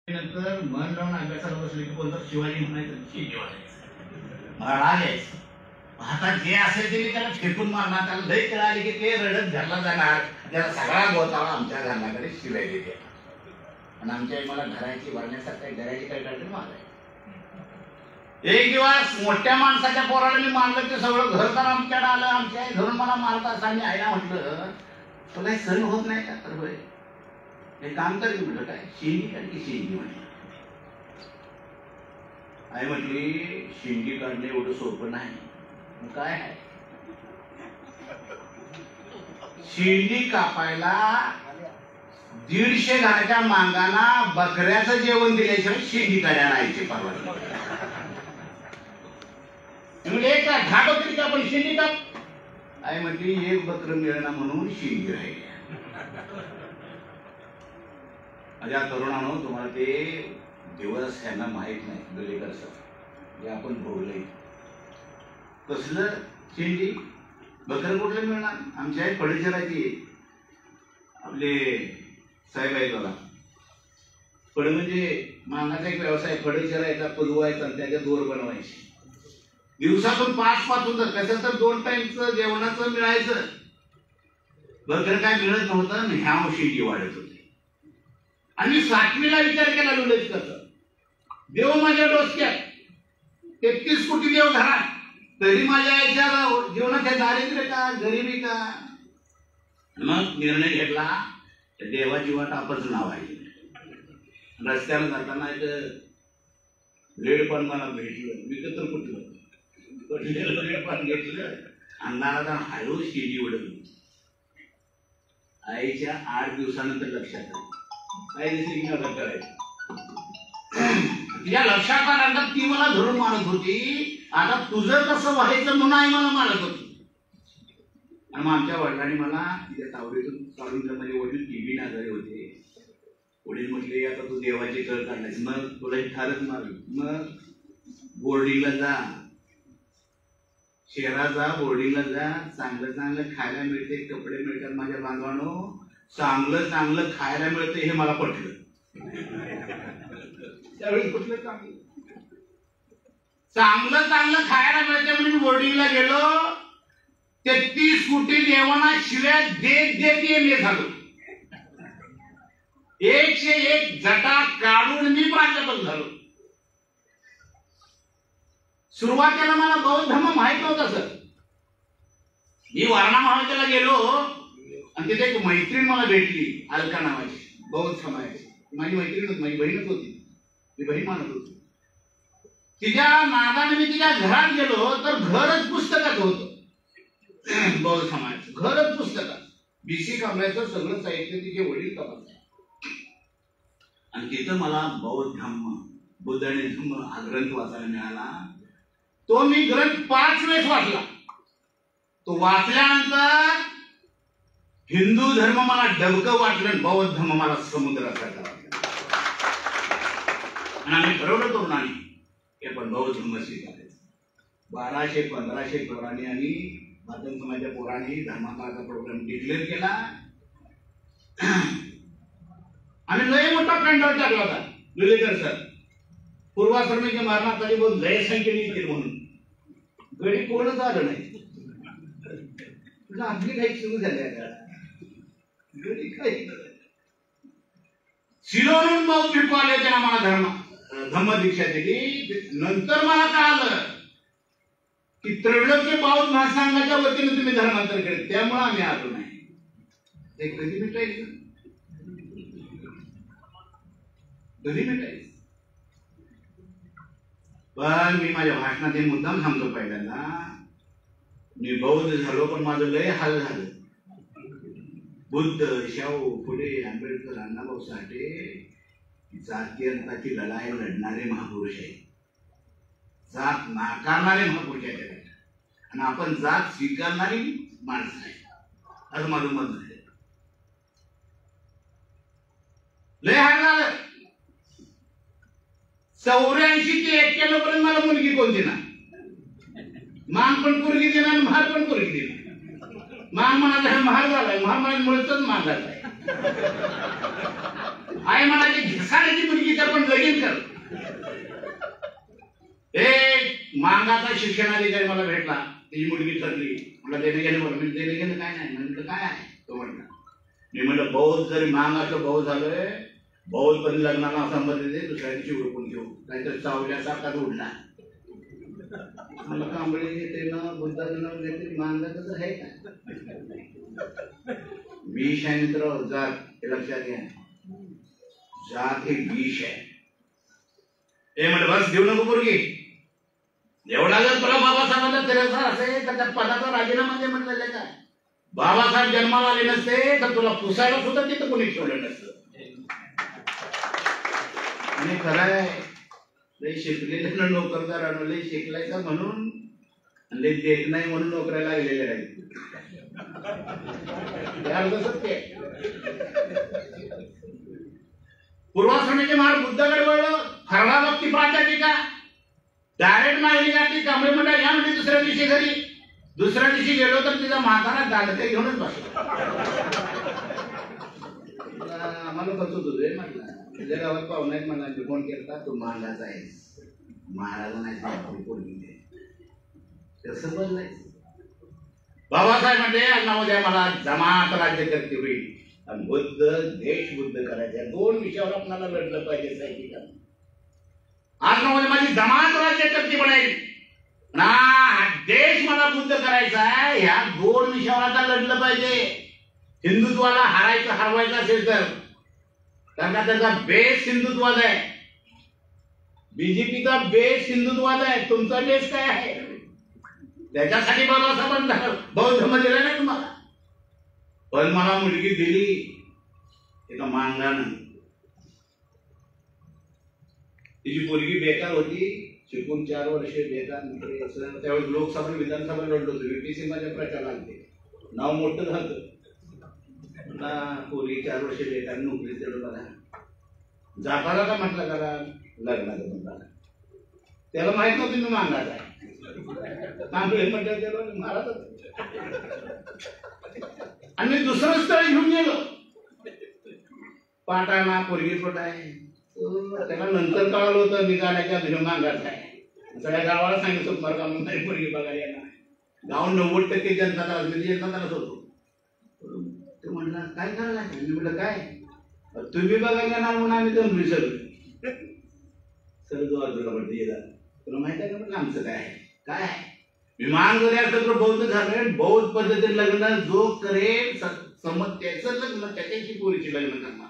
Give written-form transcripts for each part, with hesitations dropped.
नंतर मन लावून अभ्यासाला बसले की कोणतं शिवाजी म्हणायचं शिंदे म्हणायचं मला राग यायचं. आता जे असेल ते मी त्याला फेकून मारणार. त्याला लई कळाले की ते रडत घरला जाणार. त्याला सगळा गोतावळा आमच्या घराकडे शिवाय देते. आणि आमच्या आई मला घराची वाढण्यासाठी घराची काही काढली माराय. एक दिवस मोठ्या माणसाच्या पोराला मी मारलं ते सगळं घर तर आमच्याकडे आलं. आमच्या आई धरून मला मारत असताना आईला म्हटलं तुला सहन होत नाही का? तर होय हे काम कर म्हटलं काय शेंडी काढ की शेंडी म्हटलं. आई म्हटली शेंडी काढणे एवढं सोपं नाही. मग काय आहे? शेंडी कापायला 150 घराच्या मांगाना बकऱ्याचं जेवण दिल्याशिवाय शेंडी काढायला आईची परवानगी. म्हणजे एक दहा बकरी का पण शेंडी काप. आई म्हटली एक बकर मिळणार म्हणून शेंडी राहिली. माझ्या तरुणांनो तुम्हाला ते दिवस यांना माहित नाही. दुलेकर सर जे आपण भोगले कसलं शेंडी बकर कुठलं मिळणार. आमच्या आई पडचरायची आपले साहेब आहे बघा. पड म्हणजे मांगाचा एक व्यवसाय. पडचरायचा पुजवायचा आणि त्याच्या दोर बनवायचे. दिवसातून 5 होतं कसं तर 2 टाइमचं जेवणाचं मिळायचं. बकर काय मिळत नव्हतं. ह्या शेंडी वाढत होती. आणि 7वीला विचार केला लुलेच कसं देव माझ्या डोसक्यात 33 कोटी देव घरात तरी माझ्या याच्या जीवनाच्या दारिद्र्य का गरिबी का. मग निर्णय घेतला देवाची वाट आपच नाव आहे. रस्त्याला जाताना लेड पण मला भेटलं. मी तर कुठलं लेड पण घेतलं. अंधाराचा हळू शेंडी उडवली. आईच्या 8 दिवसानंतर लक्षात आलं काय दिसली की नका करायचं. तिच्या लक्षात आल्यानंतर ती मला धरून मारत होती. आता तुझं कसं व्हायचं म्हणून आई मला मारत होती. आणि मग आमच्या वडिलांनी मला तिच्या तावडीतून काढून म्हणजे वडील टीव्ही आजारी होते. वडील म्हटले आता तू देवाची कळ काढण्यास मग तुला हे ठारच मारली. मग बोर्डिंगला जा शहरात जा बोर्डिंगला जा. चांगलं चांगलं खायला मिळते कपडे मिळतात. माझ्या बांधवांनो चांगलं चांगलं खायला मिळतं हे मला पटलं. त्यावेळी कुठलं चांगलं चांगलं खायला मिळते म्हणून मी बोर्डिंगला गेलो. 33 कोटी देवांना शिव्या देत देत मी झालो. 101 जटा काढून मी प्राध्यापक झालो. सुरुवातीला मला बौद्ध धर्म माहित नव्हता सर. मी वारणा महाविद्यालयाला गेलो आणि तिथे एक मैत्रीण मला भेटली अलका नावाची बौद्ध समाजाची. माझी मैत्रीण होती माझी बहीणच होती. ती बहीण मानत होती. तिच्या नादाने मी तिच्या घरात गेलो तर घरच पुस्तकात होतं. बौद्ध समाज घरच पुस्तकात BC कांबळ्याचं सगळं साहित्य तिचे वडील कपात. आणि तिथं मला बौद्ध धम्म बुद्ध आणि धम्म हा ग्रंथ वाचायला मिळाला. तो मी ग्रंथ 5 वेळेस वाचला. तो वाचल्यानंतर हिंदू धर्म मला डबकं वाटलं. बौद्ध धर्म मला समुद्रासारखा वाटला. आणि आम्ही ठरवलं तरुणांनी की आपण बौद्ध धर्म स्वीकारायचं. 1200-1500 पोरांनी आणि मातंग समाजाच्या पोरांनी धर्माचा प्रोग्राम डिक्लेअर केला. आम्ही लय मोठा पेंडॉल टाकला होता. लुलेकर सर पूर्वाश्रमीच्या मारणाखाली बहुत लय संख्येने येतील म्हणून गडी कोणच आलं नाही. आपली काही सुरू झाली गडी काही शिरोवरून बहुत भिक्खू आले. त्यांना मला धम्म दीक्षा दिली. नंतर मला कळालं की त्रैलोक्य बौद्ध महासंघाच्या वतीने तुम्ही धर्मांतर केले त्यामुळे आम्ही आलो नाही. ते कधी भेटायचं कधी भेटायचं. पण मी माझ्या भाषणात हे मुद्दाम सांगतो पहिल्यांदा मी बौद्ध झालो पण माझं लय हाल झालं. बुद्ध शाहू फुले आंबेडकर अण्णाभाऊ साठे जातीयंताची लढाई लढणारे महापुरुष आहेत. जात नाकारणारे महापुरुष आहेत. आणि आपण जात स्वीकारणारी माणसं आहे असं माझं मत आहे. लय हाल झालं. 84 ते 91 पर्यंत मला मुलगी कोणती ना. मान पण पोरगी देणार महार पण पोरगी देणार. मान म्हणाला महार झालाय. महार म्हणायमुळेच मान झालाय. आई म्हणाली घिसाळ्याची मुलगी तर पण एक मांगाचा शिक्षणाधिकारी मला भेटला, ती मुलगी ठरली. मला देणे घेणे बरं, मी देणे घेणं काय नाही म्हणलं. काय आहे तो म्हणला. मी म्हणलं बहुत जरी मांगाचं भाऊ झालोय, बहुत पण लग्नाला संबंधित दुसऱ्या दिवशी उरकून घेऊ, नाहीतर चावल्यासारखाच उडला. मला कांबळे येते ना, बुद्धाचं नाव घेते, मांगाचं आहे का? विष आहे मित्र, जात हे लक्षात घ्या. जात हे विष आहे. हे म्हणलं बस घेऊ नको पोरगी. एवढा जर तुला बाबासाहेबांचा तेरसा असेल तर त्या पदाचा राजीनामा दे म्हटलेलं काय. बाबासाहेब जन्माला आले नसते तर तुला पुसायला सुद्धा तिथं कोणी ठेवलं नसतं. आणि खरं आहे, लई शिकलेले नोकरदार आणले, शिकलाय का म्हणून लई देत नाही म्हणून नोकऱ्या लागलेल्या आहेत. सत्य पूर्वाश्रमीचे महाराज बुद्धाकडे वळलं, फरला भक्ती प्राचार्य डायरेक्ट माहिती गाठी. कांबळे म्हणला या म्हणजे दुसऱ्या दिवशी घरी. दुसऱ्या दिवशी गेलो तर तिचा म्हातारा दांडते घेऊनच बसला. आम्हाला कसं होतं म्हटलं, तुझ्या गावात पाहुणा आहेत मला, फोन केला, तू महाराज आहेस, महाराजा नाही पोरगी कसं बोललाय. बाबासाहेब म्हणजे अण्णामध्ये मला जमात राज्य करते होईल आणि बुद्ध देश बुद्ध करायचे. दोन विषयावर आपल्याला लढलं पाहिजे साहित्य. अण्णामध्ये माझी जमात राज्य करते बनाईल ना, देश मला बुद्ध करायचा आहे. ह्या दोन विषयावर आता लढलं पाहिजे. हिंदुत्वाला हारायचं हरवायचं असेल तर, कारण का त्याचा बेस हिंदुत्वाद आहे. बीजेपीचा बेस हिंदुत्वाद आहे. तुमचा बेस काय आहे? त्याच्यासाठी बाबासाहेबांना बौद्ध धर्म दिला नाही तुम्हाला. पण मला मुलगी दिली एका मांगानं. तिची पोरगी बेकार होती, शिकून 4 वर्ष बेकार. त्यावेळेस लोकसभा विधानसभा लढलो होतो, VTC माझ्या प्रचाराला आले, नाव मोठं झालं. पोरगी 4 वर्ष बेकार, नोकरी तेवढं बघा. जाताला का म्हटलं करा, लग्नाचं म्हटलं. त्याला माहित नव्हतं मी मांगाचा आहे. म्हटलं त्याला महाराज. आणि मी दुसरं स्थळ घेऊन गेलो, पाटाणा पोरगी पोट आहे. त्याला नंतर कळालं होतं मी जाण्याच्या आधी मांगाचा आहे. सगळ्या गावाला सांगितलं तुम्हाला का म्हणून पोरगी बघायला येणार. गाव 90% जनता जनतालाच होतो. तो म्हणला काय करायला. मी म्हटलं काय तुम्ही बघायला येणार म्हणून आम्ही जाऊन विसरलो. सर जो तुला म्हटलं तुला माहित आहे का म्हटलं आमचं काय आहे. काय आहे विमान जरी असलं तर बौद्ध झालं. बौद्ध पद्धतीने लग्न जो करेल समज त्याचं लग्न त्याच्याशी पोरीची लग्न करणार.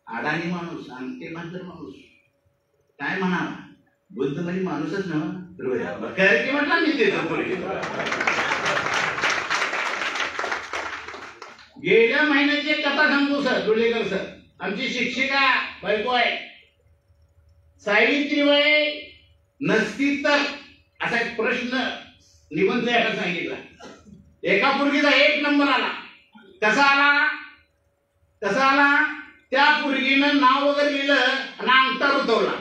अडाणी माणूस आणि ते मात्र माणूस काय म्हणावा. बुद्ध म्हणजे माणूसच ना म्हटला मी ते. गेल्या महिन्याची एक कथा सांगतो सर दुलेकर सर. आमची शिक्षिका बायको आहे सावित्रीबाई नसती तर असा एक प्रश्न निबंध यायला सांगितला. एका पोरगीचा 1 नंबर आला. कसा आला. कसा आला. त्या पोरगीनं नाव वगैरे लिहिलं आणि अंगठा रुतवला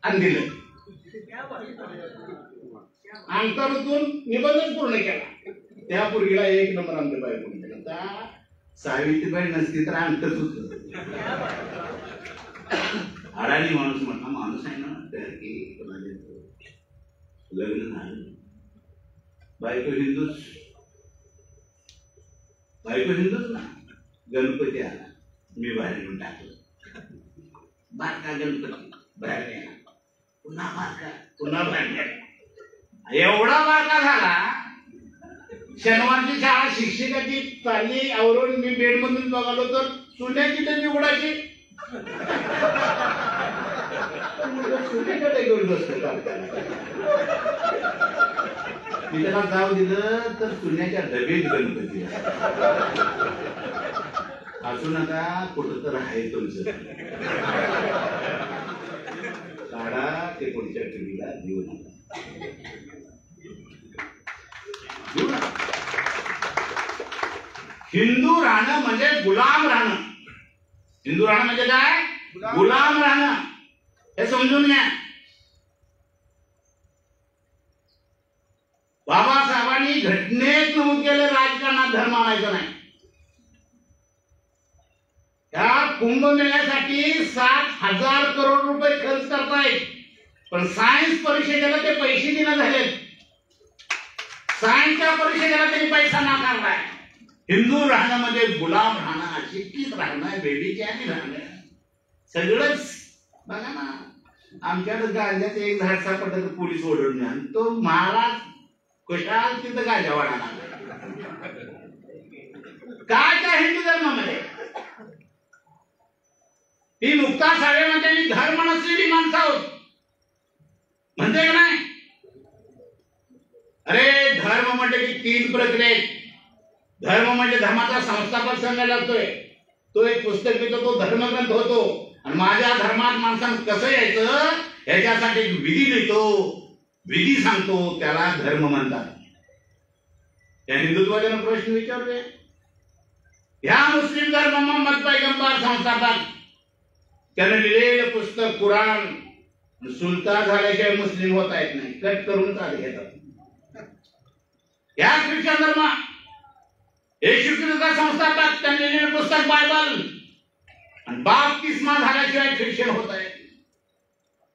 आणि दिलं. अंगठा रुतवून निबंधच पूर्ण केला. त्या पोरगीला 1 नंबर आमच्या बायकोने दिला. त्या सावित्रीबाई नसती तर अंगठच होत. अडाणी माणूस म्हणा माणूस आहे ना तयार केली लग्न झालं. बायको हिंदूच. बायको हिंदूच ना. गणपती आला मी बाहेर येऊन टाकलं. बारका गणपती बाहेर गेला. पुन्हा बारका पुन्हा बाहेर गेला. एवढा बारका झाला. शनिवारची शाळा शिक्षकाची चालली आवरून मी बेड मधून बघालो तर चुन्याची टंकी उडायची. मी त्याला जाऊ दिलं तर चुन्याच्या डबेत गणपती. असू नका कुठं तर आहे तुमचं. काढा ते पुढच्या टीव्हीला देऊ नका. हिंदू राहणं म्हणजे गुलाम राहणं. हिंदू राहणं म्हणजे काय. गुलाम राहणं. हे समजून घ्या. बाबासाहेबांनी घटनेत नमूद केले राजकारणात धर्म आणायचा नाही. त्या कुंभमेळ्यासाठी 7,000 करोड रुपये खर्च करतायत. पण सायन्स परिषदेला ते पैसे देणं झाले. सायन्सच्या परिषदेला त्यांनी पैसा नाकारलाय. हिंदू राहणं म्हणजे गुलाम राहणं, अशिक्षित राहणं, बेबीच्यानी राहणं, सगळंच. बघा ना, आमच्याकडे गांजाचं एक झाड सापडलं तर पोलीस ओढून आणि तो महाराज कशाल तिथं गांजा वाढायला काय काय हिंदू धर्मामध्ये. ही मुक्ता सावे म्हणजे मी धर्म नसलेली माणसं आहोत म्हणते का नाही. अरे धर्म म्हणजे की 3 प्रक्रिया. धर्म म्हणजे धर्माचा संस्थापक संघ लागतोय, तो एक पुस्तक देतो, तो धर्मग्रंथ होतो. आणि माझ्या धर्मात माणसानं कसं यायचं याच्यासाठी एक विधी देतो, विधी सांगतो, त्याला धर्म म्हणतात. त्या हिंदुत्वाच्यानं प्रश्न विचारले. ह्या मुस्लिम धर्म मोहम्मद पैगंबर संस्थापक त्याने लिहिलेलं पुस्तक कुराण सुलतान झाल्याशिवाय मुस्लिम होता येत नाही, कट करून चाल घेतात. या ख्रिश्चन धर्म येशू ख्रिस्ताचा संस्थापक त्यांनी लिहिलेलं पुस्तक बायबल आणि बाप्तिस्मा झाल्याशिवाय ख्रिश्चन होत आहे.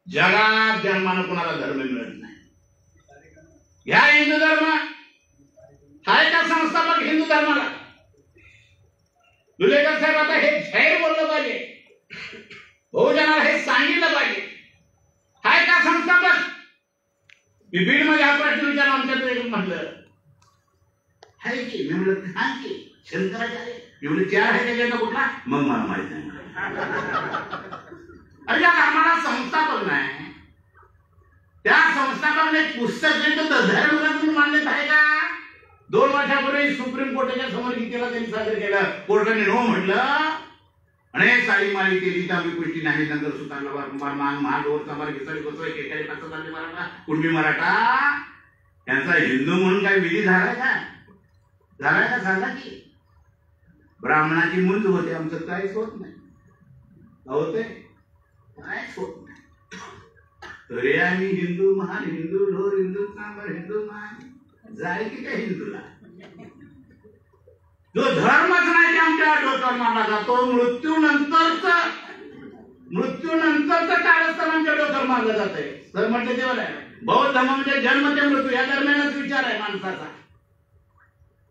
जगात जन्मानं कुणाला धर्म मिळत नाही. ह्या हिंदू धर्म हाय का संस्थापक हिंदू धर्माला. दुलेकर साहेब आता हे जाहीर बोललं पाहिजे, बहुजनाला हे सांगितलं पाहिजे. हाय का संस्थापक. मी बीड मध्ये हा प्रश्न विचारला, आमच्याकडे म्हटलं हाय की. मी म्हणलं हा की शंकराचार्य. मी म्हणलं 4 आहे त्याच्यात कुठला, मग मला माहित नाही. अरे या धर्माला संस्थापक नाही. त्या संस्थापकाने पुस्तक दिलं तर धर्मग्रंथ मान्यता आहे का. 2 वर्षापूर्वी सुप्रीम कोर्टाच्या समोर गीतेला त्यांनी सादर केलं. कोर्टाने नो म्हटलं आणि साडीमारी केली, तांबी पुष्टी नाही, नंतर सुतारला वारंवार मान महाडोर समार घिसाडी बसवाय केकाळी पाच चालले मराठा कुणबी मराठा यांचा हिंदू म्हणून काय विधी झालाय का. झालाय का सांगा की. ब्राह्मणाची मुंज होते, आमचं काहीच होत नाही. होते काहीच होत नाही. तरी आम्ही हिंदू महान हिंदू ढोर हिंदू कांबर हिंदू महान जाय की त्या हिंदूला. जो धर्मच नाही ते आमच्या डोक्यावर मारला जातो. मृत्यूनंतरच कारस्थान आमच्या डोक्यावर मारलं जात आहे. तर म्हणते तेव्हा बौद्ध धर्म म्हणजे जन्म ते मृत्यू या दरम्यानच विचार आहे माणसाचा.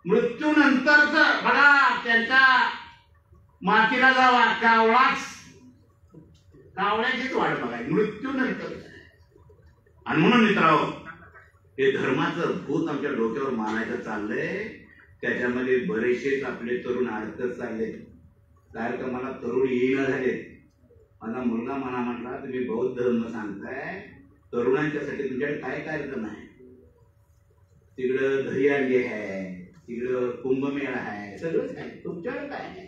मृत्यूनंतरच बघा त्यांच्या मातीला जावा कावळ्याचीच वाट बघाय मृत्यूनंतर. आणि म्हणून मित्रांनो हे धर्माचं भूत आमच्या डोक्यावर मारायचं चाललंय. त्याच्यामध्ये बरेचसेच आपले तरुण अडकत चालले. सारखं मला तरुण येईना झाले. माझा मुलगा मला म्हटला तुम्ही बौद्ध धर्म सांगताय, तरुणांच्यासाठी तुमच्याकडे काय कार्यक्रम आहे. तिकडं दही अंडे आहे, तिकडं कुंभमेळा आहे, सगळंच आहे, तुमच्याकडे काय आहे.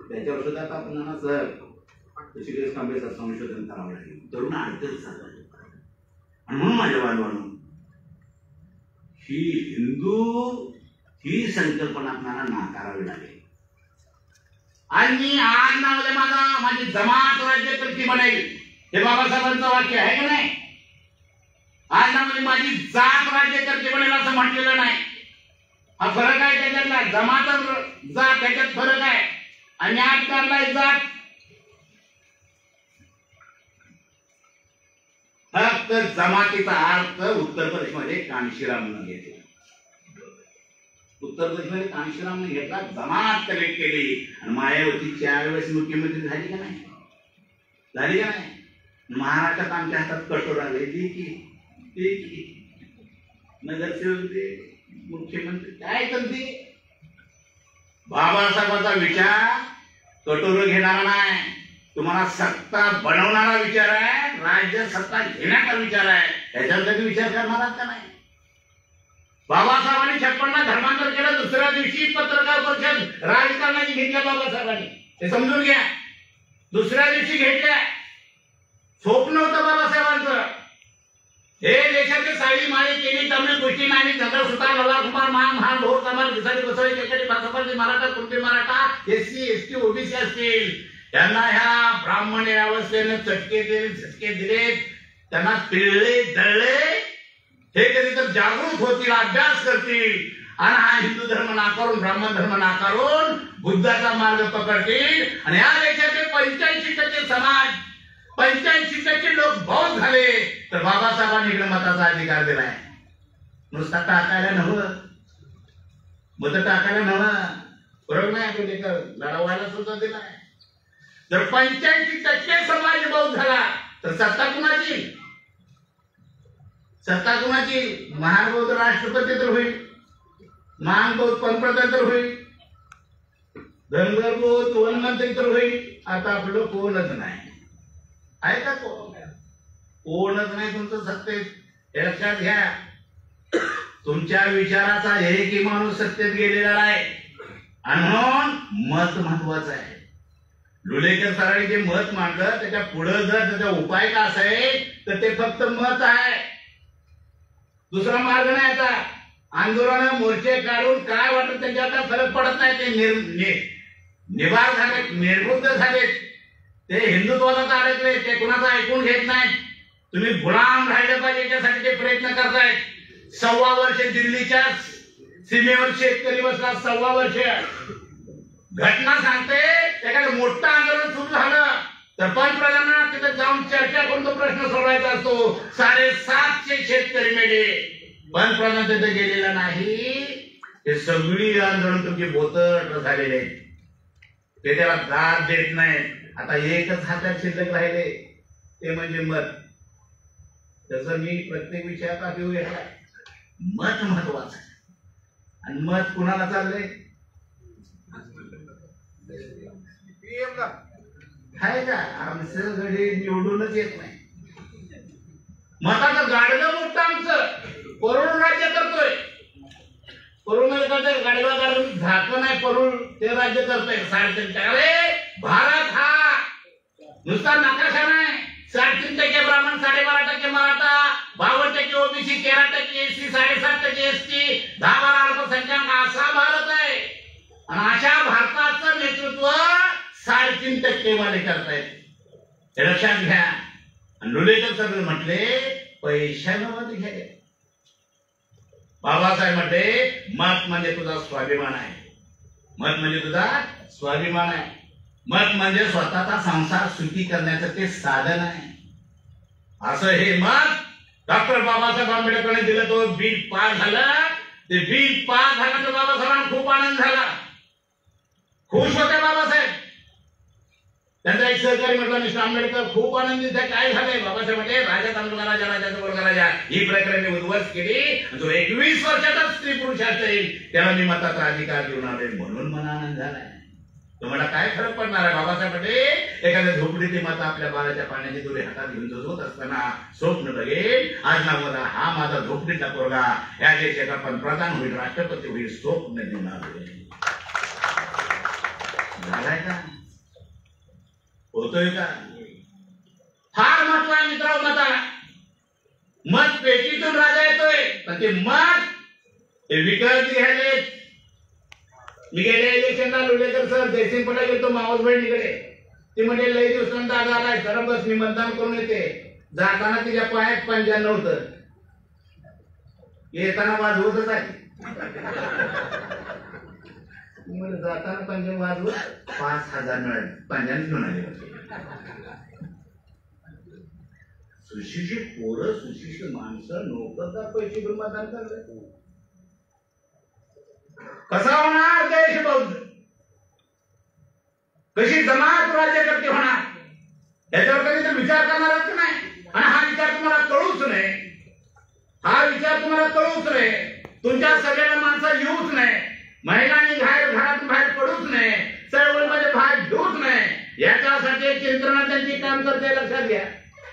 त्याच्यावर सुद्धा आता आपण सर ऋषिकेश कांबळेचं संशोधन करावं लागेल. तरुण अडकत चाललं. आणि म्हणून माझ्या बांधवांनो ही हिंदू ही संकल्पना आपल्याला नाकारावी लागेल. आणि आज नावाला माझी जमात राज्यकर्ती बनेल हे बाबासाहेबांचं वाक्य आहे का नाही. आज नावाला माझी जात राज्यकर्ती बनेल असं म्हटलेलं नाही. हा फरक आहे त्याच्यातला. जमात जात त्याच्यात फरक आहे. आणि आज काढलाय जात फक्त जमातीचा अर्थ उत्तर प्रदेशमध्ये कांशीरामनं घेतला. उत्तर प्रदेशमध्ये कांशीरामने घेतला, जमात कलेक्ट केली. आणि मायावती 4 वेळेस मुख्यमंत्री झाली का नाही. झाली का नाही. महाराष्ट्रात आमच्या हातात कटोर आले की नगरसेवक ते मुख्यमंत्री काय करते. बाबासाहेबांचा विचार कटोर घेणारा नाही, तुम्हाला सत्ता बनवणारा विचार आहे, राज्य सत्ता घेण्याचा विचार आहे. त्याच्यावर कधी विचार करणार का नाही. बाबासाहेबांनी 56 धर्मांतर केलं. दुसऱ्या दिवशी पत्रकार परिषद राजकारणाची घेतल्या बाबासाहेबांनी. हे समजून घ्या. दुसऱ्या दिवशी घेतल्या. स्वप्न होतं बाबासाहेबांचं. हे देशाचे साडी माळी केली तमिळ गोष्टी नाही झगड सुद्धा लला कुमार महान ढोर कमाल घिसाडी बसवाई केकडी पासपास Maratha Kunbi Maratha SC ST OBC असतील त्यांना ह्या ब्राह्मण अवस्थेने चटके दिले झटके दिले. त्यांना पिळले दळले. हे कधी तर जागृत होतील, अभ्यास करतील आणि हा हिंदू धर्म नाकारून ब्राह्मण धर्म नाकारून बुद्धाचा मार्ग पकडतील. आणि या देशाचे 85% समाज 85% लोक बौद्ध झाले तर बाबासाहेबांनी इकडे मताचा अधिकार दिलाय. नुसता टाकायला नव्हतं, मत टाकायला नव्हतं, बरोबर नाही. आपण लढवायला सुद्धा दिलाय. जर 85% समाज बौद्ध झाला तर सत्ता कुणाची? सत्ता कुणाची? महाबौद्ध राष्ट्रपती तर होईल, महाबौद्ध पंतप्रधान तर होईल, धनगर बौद्ध वनमंत्री तर होईल. आता आपलं कोणच नाही आहे का? कोणच नाही तुमचं सत्तेत. हे लक्षात घ्या. तुमच्या विचाराचा एकही माणूस सत्तेत गेलेला आहे आणि म्हणून मत महत्वाचं आहे. लुलेकर सरांनी जे मत मांडलं त्याच्या पुढे जर त्याचा उपाय का असेल तर ते फक्त मत आहे, दुसरा मार्ग नाही. आता आंदोलन मोर्चे काढून काय वाटत त्याच्यात काय फरक पडत नाही. ते निभार झाले, निर्बुद्ध झाले, ते हिंदुत्वाला अडकले, ते कुणाचं ऐकून घेत नाही. तुम्ही गुलाम राहिले पाहिजे याच्यासाठी ते प्रयत्न करतायत. 1.25 वर्ष दिल्लीच्या सीमेवर शेतकरी बसला. 1.25 वर्ष घटना सांगते त्याकडे मोठं आंदोलन सुरू झालं तर पंतप्रधानांना तिथे जाऊन चर्चा करून तो प्रश्न सोडवायचा असतो. 750 शेतकरी मेले, पंतप्रधान तिथे गेलेला नाही. हे सगळी आंदोलन तुमची बोतट झालेले, ते त्याला दाद देत नाही. आता एकच हातात शिल्लक राहिले ते म्हणजे मत. तसं मी प्रत्येक विषयात अभियोग घेतला. मत महत्वाचं आहे. आणि मत कुणाला चाललंय? आहे का? आमचं घडी निवडूनच येत नाही. मताचं गाडलं मोठं आमचं. परुण राज्य करतोय, परुण गाडीला काढून झाकं नाही, परुण ते राज्य करतोय. 3.5% भारत हा नुसता नकाशा नाही. 3.5% ब्राह्मण, 12.5% मराठा, 52% ओबीसी, 13% एससी, 7.5% एसटी, 10-12 अल्पसंख्याक असा भारत आहे. आणि अशा भारताचं नेतृत्व 3.5% वाले करतायत. हे लक्षात घ्या. लुलेकर सर म्हटले पैशानं मत घ्या. बाबासाहेब म्हटले मत म्हणजे तुझा स्वाभिमान आहे. मत म्हणजे तुझा स्वाभिमान आहे. मत म्हणजे स्वतःचा संसार सुखी करण्याचं ते साधन आहे. असं हे मत डॉक्टर बाबासाहेब आंबेडकरांनी दिलं. तो बिल पास झालं. ते बिल पास झालं तर बाबासाहेबांना खूप आनंद झाला, खुश होते बाबासाहेब. त्यांचा एक सहकारी म्हटलं मिस्टर आंबेडकर खूप आनंदित आहे. काय झालंय? बाबासाहेब म्हटले राजा चांगला राजा, राजाचा वर्ग राजा, ही प्रकरणे उद्ध्वस्त केली. जो 21 वर्षाचा स्त्री पुरुष असेल त्याला मी मताचा अधिकार देऊन आले म्हणून मला आनंद झालाय. तुम्हाला काय फरक पडणार आहे? बाबासाहेब म्हटले एखाद्या झोपडीची मत आपल्या बाळाच्या पाण्याची दोरी हातात घेऊन होत असताना स्वप्न बघेल आज ना मला हा माझा झोपडीचा पोरगा या देशाचा पंतप्रधान होईल, राष्ट्रपती होईल, स्वप्न घेऊन आले. झालाय का? होतोय का? फार महत्व आहे मित्रांनो मताला. मत पेटीतून राजा येतोय पण ते मत ते विकत घ्यायले. मी गेल्या इलेक्शनला लुलेकर सर जयसिंग पटेल गेलो मावस बहिणीकडे. ती म्हणजे लई दिवसांचा दादा आलाय, सर बस मी मतदान करून येते. जाताना तिच्या पायात पंजा नव्हतं, येताना वाजवतच आहे. जाताना पंजा वाजवत 5,000 मिळाले, पंजाने घेऊन आले. सुशिक्षित पोरं, सुशिक्षित माणसं नोकरदार पैसे घेऊन मतदान करतात. कसा होणार देश बौद्ध? कशी जमात राज्यकर्ते होणार? याच्यावर कधी तर विचार करणारच नाही. आणि हा विचार तुम्हाला कळूच नाही. हा विचार तुम्हाला कळूच नाही. तुमच्या सगळ्या माणसं येऊच नाही. महिलांनी घरातून बाहेर पडूच नाही. चळवळीमध्ये भाग घेऊच नाही. याच्यासाठी चिंतना त्यांची काम करते, लक्षात घ्या.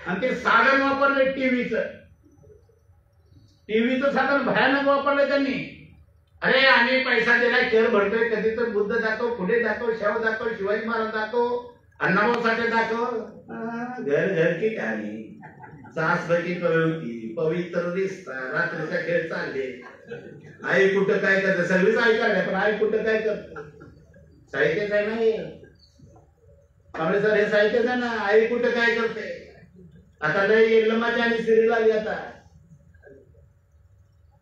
आणि ते साधन वापरले टीव्हीचं साधन भयानक वापरलं त्यांनी. अरे आम्ही पैसा दिलाय, कर भरतोय, कधी तर बुद्ध दाखव, पुढे दाखव, शाहू दाखव, शिवाजी महाराज दाखव, अण्णाभाऊ साठे दाखव. घर घर की कहाणी, सासबकी प्रवृत्ती, पवित्र दिसता, रात्रीचा खेळ चालले. आई कुठं काय करते? सर्विस आई काढल्या पण आई कुठं काय करते? साहित्य काय नाही. आपले सर हे साहित्यच आहे ना. आई कुठं काय करते? आता लय लमाची आणि सिरियल आली. आता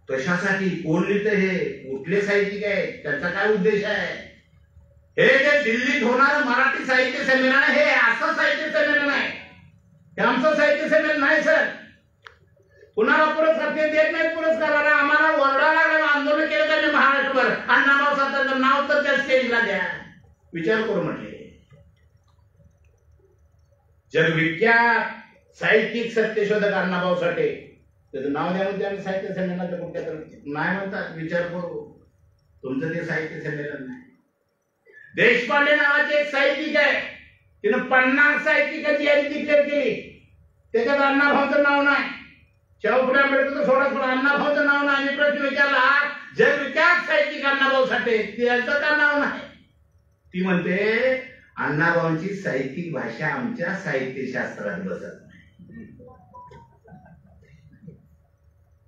कशासाठी? कोण लिहितं हे? कुठले साहित्यिक आहे? त्यांचा काय उद्देश आहे? हे जे दिल्लीत होणारं मराठी साहित्य संमेलन हे असं साहित्य संमेलन आहे. हे आमचं साहित्य संमेलन नाही सर. कुणाला पुरस्कार ते देत नाहीत पुरस्काराला. आम्हाला ओरडा लागला, आंदोलन केलं त्यांनी महाराष्ट्रभर. अण्णाभाऊ साठेंचं नाव तर त्या स्टेजला द्या. विचार करू म्हटले. जगविख्यात साहित्यिक सत्यशोधक अण्णाभाऊ साठे, त्याचं नाव द्या म्हणते आम्ही साहित्य संमेलनाच्या कुठल्या तर नाही म्हणतात. विचार करू, तुमचं ते साहित्य संमेलन नाही. देशपांडे नावाचे एक साहित्यिक आहे, तिनं 50 साहित्यिकांची यादी डिक्लेअर केली. त्याच्यात अण्णाभाऊचं नाव नाही. शाहू फुले आंबेडकर सोडा पण अण्णाभाऊचं नाव नाही. आणि प्रश्न विचारला, जगविख्यात साहित्यिक अण्णाभाऊ साठे, त्याचं का नाव नाही? ती म्हणते अण्णाभाऊंची साहित्यिक भाषा आमच्या साहित्यशास्त्रात बसत नाही.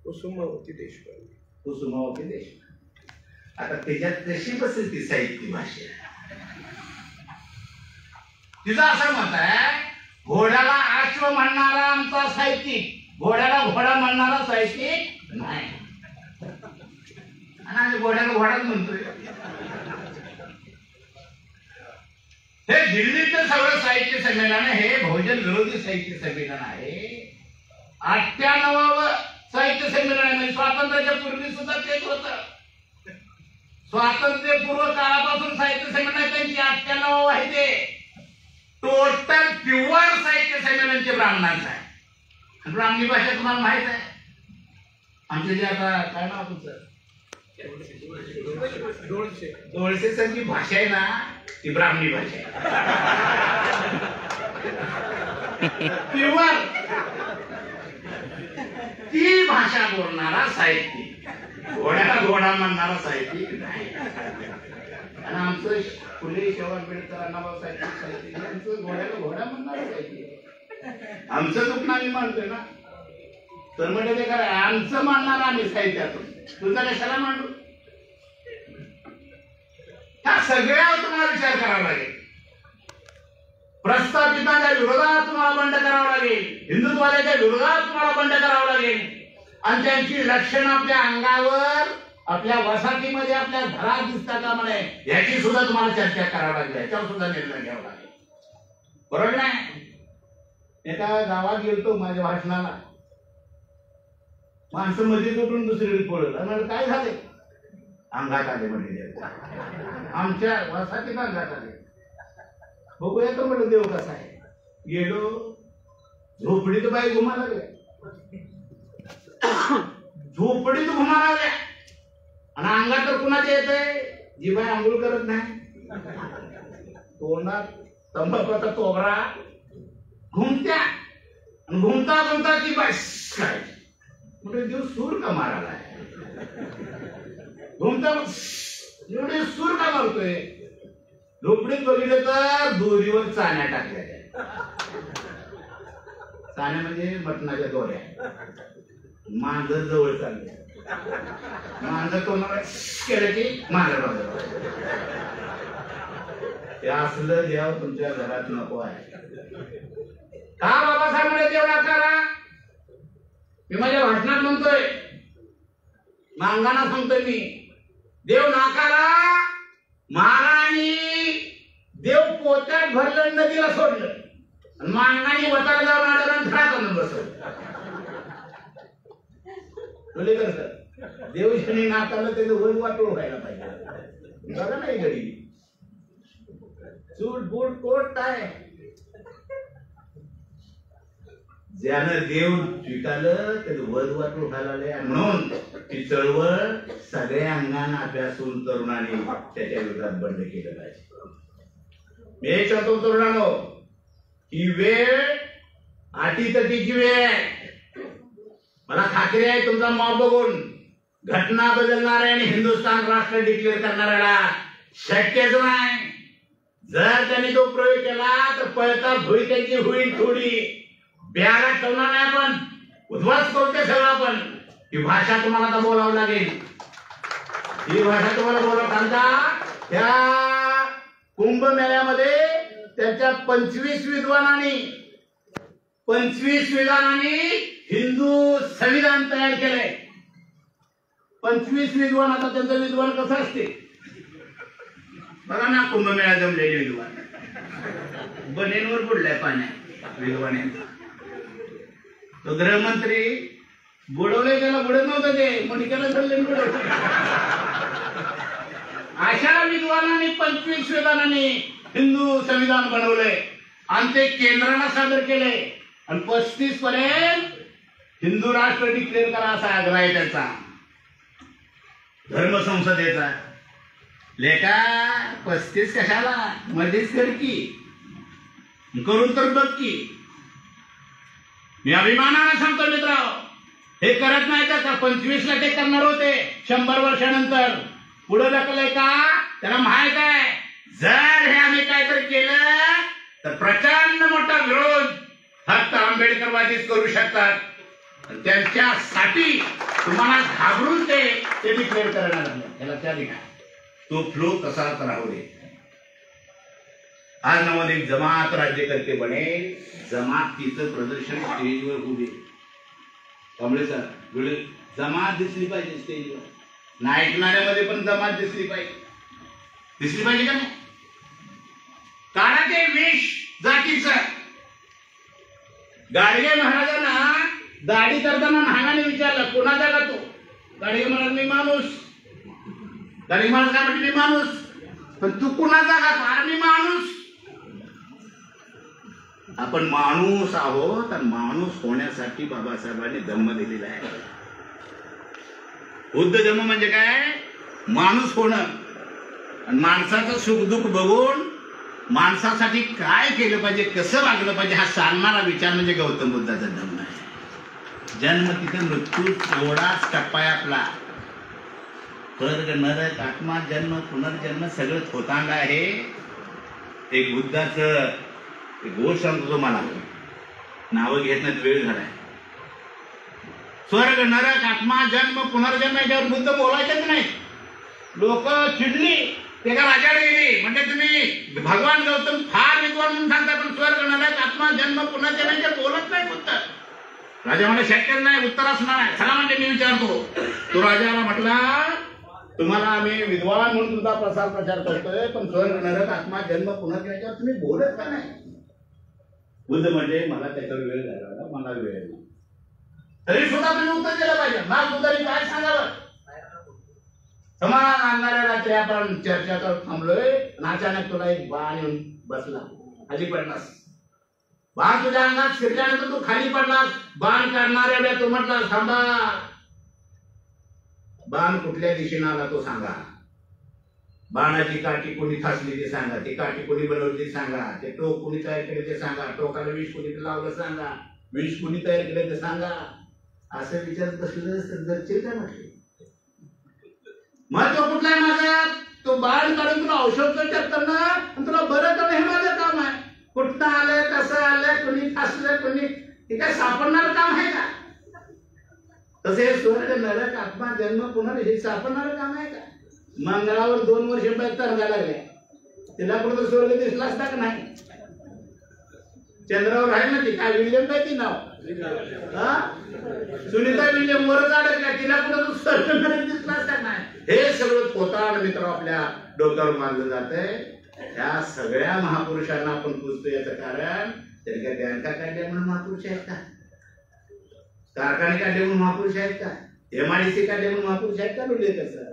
कुसुमावती देशपांडे. कुसुमावती देशपांडे. आता त्याच्यात कशी बसेल ती साहित्य भाषा? तिचं असं मत आहे, घोड्याला अश्व म्हणणारा आमचा साहित्यिक, घोड्याला घोडा म्हणणारा साहित्यिक नाही. आणि आम्ही घोड्याला घोडाच म्हणतोय. हे दिल्लीचं सगळं साहित्य संमेलन हे बहुजन विरोधी साहित्य संमेलन आहे. 98व साहित्य संमेलन आहे. म्हणजे स्वातंत्र्याच्या पूर्वी सुद्धा तेच होतं. स्वातंत्र्यपूर्व काळापासून साहित्य संमेलन आहे त्यांची. 98 आहे ते. टोटल प्युअर साहित्य संमेलनचे ब्राह्मणांचं आहे. ब्राह्मणी भाषा तुम्हाला माहित आहे. आमचे जे आता काय नाव तुमचं डोळसे सर जी भाषा आहे ना, ती ब्राह्मणी भाषा आहे. प्युअर ती भाषा बोलणारा साहित्यिक, घोड्याला घोडा म्हणणारा साहित्यिक नाही. आणि आमचं फुले शाहू आंबेडकर अण्णाभाऊ साहित्यिक यांचं घोड्याला घोडा म्हणणारा साहित्यिक. आमचं दुःख आम्ही मानतोय ना, तर म्हणजे ते काय आमचं मानणार आम्ही साहित्यातून, तुझा कशाला मांडू? ह्या सगळ्यावर तुम्हाला विचार करावा लागेल. प्रस्थापितांच्या विरोधात तुम्हाला बंड करावं लागेल. हिंदुत्वाच्या विरोधात तुम्हाला बंड करावं लागेल. आणि त्यांची लक्षणं आपल्या अंगावर, आपल्या वसाहतीमध्ये, आपल्या घरात दिसतात का म्हणे, याची सुद्धा तुम्हाला चर्चा करावी लागेल. याच्यावर सुद्धा निर्णय घ्यावा लागेल. बरोबर नाही? एका गावात गेलतो माझ्या भाषणाला. माणसं मध्ये उठून दुसरीकडे पळत. आणि काय झाले? अंगात आले म्हणजे आमच्या वसाहतीत अंगात आले. बघूया तर म्हटलं देव कसा आहे. गेलो, झोपडीत बाई घुमा लागल्या. झोपडीत घुमा लागल्या. आणि अंगात तर कुणाच्या येतंय? जी बाई आंघोळ करत नाही, तोंडात तंबाखूचा तोबरा घुमत्या. आणि घुमता घुमता ती बाई काय म्हणजे देव सूर का मारायला? घुमता एवढे सूर का मारतोय? झोपडीत बघितलं तर दोरीवर चाण्या टाकल्या. चाण्या म्हणजे मटणाच्या दोऱ्या. मांजर जवळ चालले. मांजर तोंडाला केलं की मांजर बाजूला. ते असलं देव तुमच्या घरात नको आहे. का बाबासाहेब म्हणे देव नाकारा? मी माझ्या भाषणात म्हणतोय, मांगाना सांगतोय मी, देव नाकारा. महाराणी देव पोत्यात भरलं, नदीला सोडलं. मांगाने वताला जाऊन आडलं, खडा करून बसवलं. देव शनी नाकारलं, त्याचं वय वाटोळ व्हायला पाहिजे. बघा नाही घडी सूट बूट कोट काय. ज्यानं देव स्वीकारलं त्याचं वध वाटोळ व्हायला. म्हणून ती चळवळ सगळ्या अंगाने अभ्यासून तरुणांनी त्याच्या विरोधात बंद केलं पाहिजे. मी सांगतो तरुणांनो, ही वेळ अटीतटीची वेळ आहे. मला खात्री आहे तुमचा मॉब बघून घटना बदलणाऱ्या आणि हिंदुस्थान राष्ट्र डिक्लेअर करणाऱ्याला शक्यच नाही. जर त्यांनी तो प्रयोग केला तर पळता भुई त्यांची होईल थोडी. बिहारा ठेवणार नाही, आपण उद्ध्वस्त करते सगळं. आपण ही भाषा तुम्हाला आता बोलावं लागेल. ही भाषा तुम्हाला बोलावं. त्या कुंभमेळ्यामध्ये त्यांच्या 25 विद्वानांनी हिंदू संविधान तयार केलंय. 25 विद्वान. आता त्यांचं विद्वान कसं असते बघा ना. कुंभमेळा जमलेले विद्वान बनेंवर बुडलाय पाण्यात विद्वान. तो गृहमंत्री बुडवले त्याला बुडत नव्हतं ते मणिकाला धरले बुडवलं. अशा विद्वानांनी 25 विद्वानांनी हिंदू संविधान बनवलंय आणि ते केंद्राला सादर केले आणि 35 पर्यंत हिंदू राष्ट्र डिक्लेअर करा असा आग्रह आहे त्याचा. धर्म संसदेचा लेखा 35 कशाला मध्येच कर की करून तर बघ की. मी अभिमानाने सांगतो मित्रांनो, हे करत नाही तर 25 ला ते करणार होते 100 वर्षानंतर. पुढे ढकलय का त्याला माहित आहे जर हे आम्ही काहीतरी केलं तर प्रचंड मोठा विरोध फक्त आंबेडकरवादीच करू शकतात. त्यांच्यासाठी तुम्हाला घाबरून ते डिक्लेअर करणार नाही. त्याला त्या लिहा तो फ्लो कसाच राहू दे. आज नावाने एक जमात राज्यकर्ते बनेल. जमातीचं प्रदर्शन स्टेजवर होऊ दे. कमळे सर जमात दिसली पाहिजे स्टेजवर. ना ऐकणाऱ्यामध्ये पण जमात दिसली पाहिजे. दिसली पाहिजे का नाही. कारण ते विष जातीचं. गाडगे महाराजांना दाढी करताना नानाने विचारलं कोणाचा का तो. गाडगे महाराज मी माणूस. गाडगे महाराज काय म्हटले मी माणूस. पण तू कुणाचा का फार मी माणूस. आपण माणूस आहोत आणि माणूस होण्यासाठी बाबासाहेबांनी जन्म दिलेला आहे. बुद्ध जन्म म्हणजे काय माणूस होणं आणि माणसाचं सुखदुःख बघून माणसासाठी काय केलं पाहिजे कसं वागलं पाहिजे हा सांगणारा विचार म्हणजे गौतम बुद्धाचा जन्म आहे. जन्म तिथे मृत्यू एवढाच टप्पा आहे आपला. स्वर्ग नरक आत्मा जन्म पुनर्जन्म सगळं थोतांड आहे. एक बुद्धाचं गोष्ट सांगतो तुम्हाला. नावं घेत नाहीत वेळ झालाय. स्वर्ग नरक आत्मा जन्म पुनर्जन्म याच्यावर बुद्ध बोलायचेच नाही. लोक चिडली ते का राजाकडे गेली म्हणजे तुम्ही भगवान गौतम फार विद्वान म्हणून सांगता पण स्वर्ग नरक आत्मा जन्म पुनर्जन्म बोलत नाही उत्तर. राजा म्हणजे शक्य नाही उत्तर असणार आहे. चला म्हणजे मी विचारतो. तो राजाला म्हटला तुम्हाला आम्ही विद्वान म्हणून तुमचा प्रचार करतोय पण स्वर्ग नरक आत्मा जन्म पुनर्जन्म तुम्ही बोलत का नाही. बुद्ध म्हणजे मला त्याच्यावर वेळ घालवायला मला वेळ नाही. तरी सुद्धा तुम्ही उत्तर दिलं पाहिजे. मग बुद्धांनी काय सांगावं. समाज आणणाऱ्या रात्री आपण चर्चा करत थांबलोय आणि अचानक तुला एक बाण येऊन बसला. खाली पडलास. बाण तुझ्या अंगात शिरल्यानंतर तू खाली पडलास. बाण काढणाऱ्या वेळेला तू म्हटला थांबा. बाण कुठल्या दिशेने आला तो सांगा. बाणाची काठी कोणी फासली ते सांगा. ती काठी कोणी बनवली ते सांगा. ते टोक कोणी तयार केले ते सांगा. टोकाला विष कोणी लावलं सांगा. विष कोणी तयार केलं ते सांगा. असं विचारत बसलं तर चिंता म्हटली. मग तो कुठला आहे माझा. तो बाण काढून तुला औषध करणं आणि तुला बरं करणं हे माझं काम आहे. कुठं आलंय कसं आलंय कोणी फासलं कोणी हे काय सापडणार काम आहे का. तसे स्वर्ग नरक आत्मा जन्म पुन्हा हे सापडणार काम आहे का. मंगळावर 2 वर्ष तरंगा लागल्या. तिला कुठं स्वर्ग दिसला असता का नाही. चंद्रावर आहे ना ती काय विल्यम काय ती नाव सुनीता विल्यम वरच अडकल्या. तिला कुठं स्वर्ग नरक दिसला असता नाही. हे सगळं पोताळ मित्र आपल्या डोक्यावर मानलं जातंय. ह्या सगळ्या महापुरुषांना आपण पूजतो याचं कारण त्यांनी काय बँका काढल्या म्हणून महापुरुष आहेत का. कारखाने काढले म्हणून महापुरुष आहेत का. MIDC काढले म्हणून महापुरुष आहेत का. बोलले कसं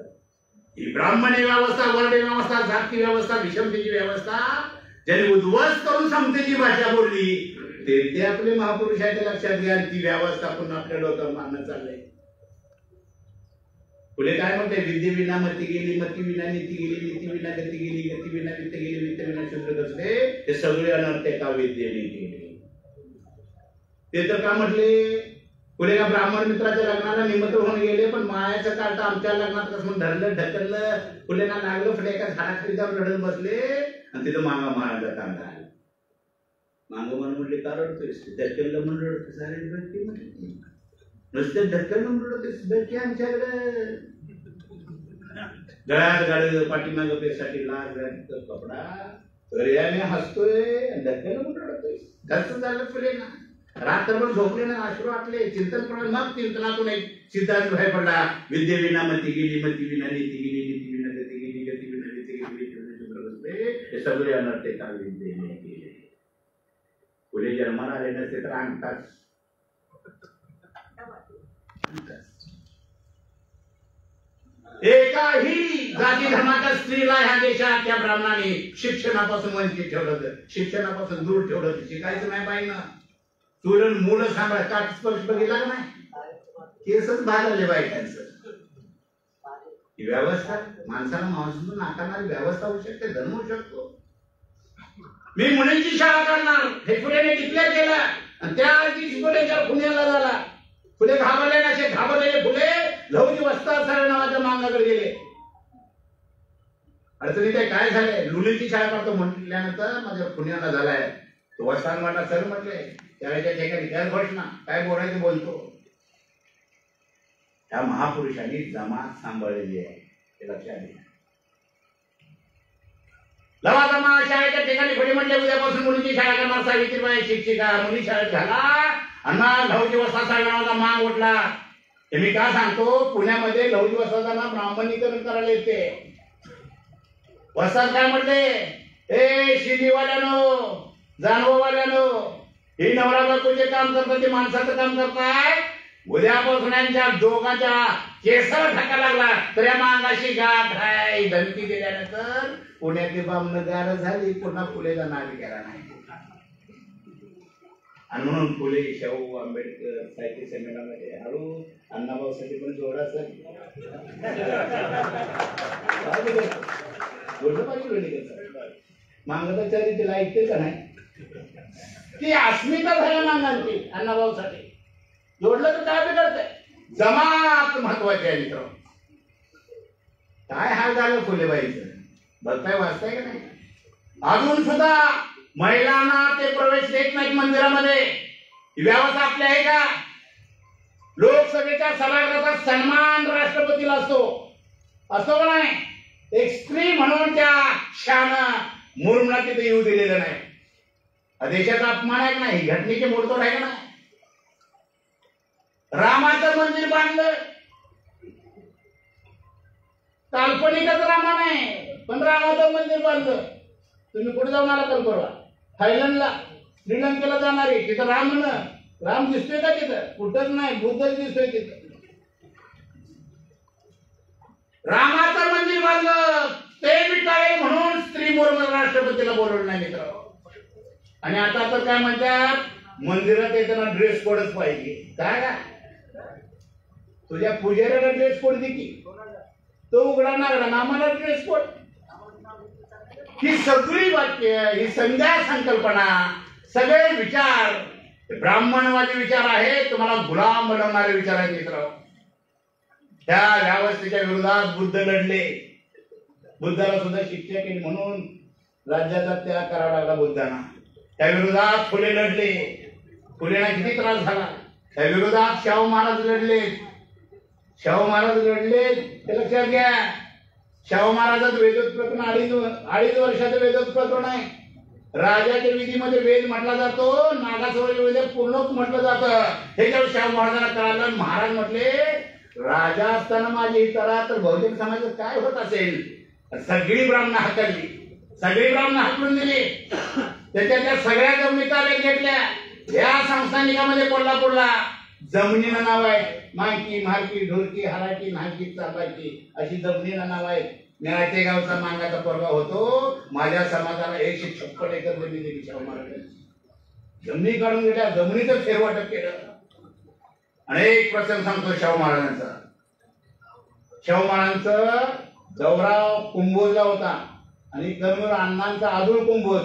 ही ब्राह्मणी व्यवस्था वर्णी व्यवस्था जाती व्यवस्था विषमतेची व्यवस्था ज्यांनी उद्ध्वस्त करून समतेची भाषा बोलली ते आपले महापुरुष आहेत लक्षात घ्या. ती व्यवस्था पुन्हा आपल्या डोक्यावर मानणं चाललंय. पुढे काय म्हणते विद्ये विना मती गेली मती विना नीती गेली नीती विना गती गेली गती विना वित्त गेली वित्त विना शूद्र कसले. हे सगळे अनर्थ एका विद्येने केले. ते तर का म्हटले पुढे का ब्राह्मण मित्राच्या लग्नाला निमंत्रण होऊन गेले पण मायाचं काढत आमच्या लग्नात कसं धरलं ढकललं. पुढे ना लागलं पुढे एका झाडाखाली जाऊन रडत बसले आणि तिथं मागा महाराजा कांदा आला. मागं म्हणून म्हटले का रडतोयस. ढकललं म्हणून रडतोय. अरे म्हटले नुसतं ढकललं म्हणून रडतोयस. बरकी आमच्याकडे गळ्यात गाडी पाठीमागं पेसाठी लाल कपडा तरी आम्ही हसतोय ढकललं म्हणून रडतोय. कसं झालं पुढे ना रात्रभर झोपले ना अश्रू आटले चिंतन पडलं. मग चिंतनातून एक सिद्धांत बाहेर पडला. विद्ये विना मती गेली मती विना नीती गेली नीती विना गती गेली गती विना नीती गेली. हे सगळे अनर्थ एका विद्येने केले. पुढे जन्माला आले नसते तर अंगठाच एकाही जाती धर्माच्या स्त्रीला ह्या देशाच्या ब्राह्मणाने शिक्षणापासून वंचित ठेवलं, शिक्षणापासून दूर ठेवलं. शिकायचं नाही पाहिजे ना. तुरण मुलं सांभाळ का स्पर्श बघितला का नाही? केसच भाजले बायकांचं. ही व्यवस्था माणसाला माणसातून नाकारणारी व्यवस्था होऊ शकते, धर्म होऊ शकतो. मी मुलींची शाळा काढणार हे फुलेने डिक्लेअर केलं आणि त्या दिवशी फुलेच्या पुण्याला झाला. फुले घाबरले असे घाबरलेले फुले लहुजी वस्ताद नावाच्या मांगाकडे गेले. अडचणीत काय झालंय, मुलींची शाळा काढतो म्हटल्यानंतर माझ्या पुण्याला झालाय. तो वस्ताद म्हटला सर म्हटले त्यावेळेच्या ठिकाणी त्या घोषणा काय बोलायचं बोलतो. त्या महापुरुषांनी जमात सांभाळलेली आहे हे लक्षात घ्या. लवाजमा शाळेच्या ठिकाणी फुले म्हटले उद्यापासून मुलींची शाळा करणार. सावित्रीबाई शिक्षिका मुली शाळेत घाला. अण्णा लहुजी वस्ताद साहेबांचा माग उठला. हे मी का सांगतो, पुण्यामध्ये लहुजी वस्तादांना ब्राह्मणीकरण करायला येते. वस्ताद काय म्हटले, ए शिंदीवाल्यानो जानववाल्यानो, ही नवरा बायकोचे काम करतात, ते माणसाचं काम करताय. उद्यापासून यांच्या दोघांच्या केसाला धक्का लागला तर या मागाशी गाठ आहे. धमकी दिल्यानंतर पुण्यातली बामण गार झाली. पुन्हा फुलेचा नाव केला नाही. आणि म्हणून फुले शाहू आंबेडकर साहित्य संमेलनामध्ये हळू अण्णाभाऊसाठी पण जोडा सर मांगताचारी तिला ऐकते का नाही. ती अस्मिता झाल्या मांगांची अण्णाभाऊसाठी. जोडलं तर काय बिघडतंय. जमात महत्वाची आहे मित्र. काय हाल झालं फुलेबाईचं बघताय वाचताय का नाही. अजून सुद्धा महिलांना ते प्रवेश देत नाहीत मंदिरामध्ये. ही व्यवस्था आपली आहे का. लोकसभेच्या सभागृहाचा सन्मान राष्ट्रपतीला असतो का नाही. एक स्त्री म्हणून त्या शान मुरुमला तिथे येऊ दिलेलं नाही. देशाचा अपमान आहे का नाही. घटनेचे मोडतोड आहे का नाही. रामाचं मंदिर बांधलं, काल्पनिकच रामा नाही पण रामाचं मंदिर बांधलं. तुम्ही कुठे जाऊन आला कल्पना, थायलंडला श्रीलंकेला जाणार आहे. तिथं राम दिसतोय का तिथं. कुठंच नाही, बुद्धच दिसतोय तिथं. रामाचं मंदिर बांधलं ते विटाळे म्हणून स्त्री मुरुम राष्ट्रपतीला बोलवलं नाही मित्र. आणि आता तर काय म्हणतात, मंदिरात येताना ड्रेस कोडच पाहिजे. काय का तुझ्या पुजाऱ्याला ड्रेस कोड दे की, तो उघडणार ना आम्हाला ड्रेस कोड. ही सगळी वाक्य, ही संध्या संकल्पना, सगळे विचार ब्राह्मणवादी विचार आहे. तुम्हाला गुलाम बनवणारे विचार आहेत मित्र. त्या व्यवस्थेच्या विरोधात बुद्ध लढले. बुद्धाला सुद्धा शिक्षा केली म्हणून राज्याचा त्याग करावा लागला बुद्धांना. त्या विरोधात फुले लढले. फुलेला किती त्रास झाला. त्या विरोधात शाहू महाराज लढले. ते लक्षात घ्या. शाहू महाराजात वेदोक्त प्रकरण अडीच वर्षाचं वेदोक्त प्रकरण आहे. राजाच्या विधीमध्ये वेद म्हटला जातो, नागासोळी वेद पूर्ण म्हटलं जातं. हे जेव्हा शाहू महाराजांना कळालं, महाराज म्हटले राजा असताना माझी करा तर बहुतेक समाजात काय होत असेल. सगळी ब्राह्मण हाकलली, सगळी ब्राह्मण हाकलून दिली. त्याच्यातल्या सगळ्या जमिनी ताब्यात घेतल्या. या संस्थानिकामध्ये कोल्हापूरला जमिनीनं नाव आहे. मांकी, म्हाळकी, ढोलकी, हराकी, नाहकी, चापाकी अशी जमिनीनं नाव आहेत. मेळाचे गावचा मांगाचा पोरगा होतो. माझ्या समाजाला 156 एकर जमीन दिली शाहू महाराजांनी. जमिनी काढून घेतल्या, जमिनीचं फेरवाटप केलं. अनेक प्रसंग सांगतो शाहू महाराजांचा. शाहू महाराजांचा दौरा कुंभोजला होता आणि कर्मवीर अण्णांचा आदुळ कुंभोज